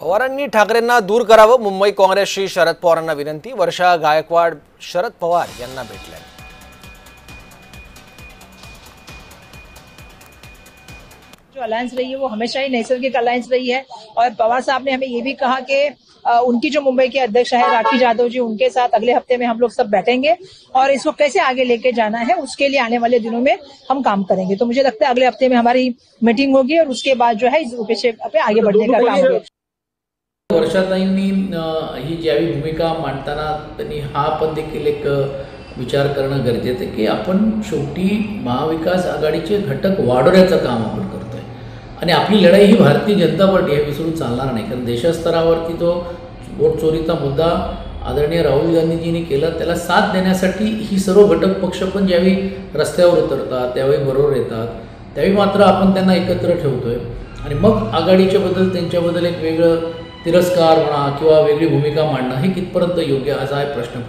पवारांनी ठाकरेंना दूर करावं, मुंबई काँग्रेसची शरद पवारांना विनंती। वर्षा गायकवाड शरद पवार यांना भेटल्या। जो अलायंस रही है वो हमेशा ही नैसर्गिक अलायंस रही है और पवार साहब ने हमें ये भी कहा कि उनकी जो मुंबई के अध्यक्ष है राखी जाधव जी, उनके साथ अगले हफ्ते में हम लोग सब बैठेंगे और इसको कैसे आगे लेके जाना है उसके लिए आने वाले दिनों में हम काम करेंगे। तो मुझे लगता है अगले हफ्ते में हमारी मीटिंग होगी और उसके बाद जो है इस विषय पे आगे बढ़ने का काम होगा। वर्षाताईंनी ही ज्यावेळी भूमिका मांडताना त्यांनी हा पण देखील एक विचार करणं गरजेचं आहे की आपण शेवटी महाविकास आघाडीचे घटक वाढवण्याचं काम आपण करतोय आणि आपली लढाई ही भारतीय जनता पार्टी हे विसरून चालणार नाही। कारण देशस्तरावरती जो वोट चोरीचा मुद्दा आदरणीय राहुल गांधीजींनी केला त्याला साथ देण्यासाठी ही सर्व घटक पक्ष पण ज्यावेळी रस्त्यावर उतरतात त्यावेळी बरोबर येतात, त्यावेळी मात्र आपण त्यांना एकत्र ठेवतोय आणि मग आघाडीच्या बद्दल त्यांच्याबद्दल एक वेगळं तिरस्कार म्हणा किंवा वेगळी भूमिका मांडणं हे कितपर्यंत योग्य असा प्रश्न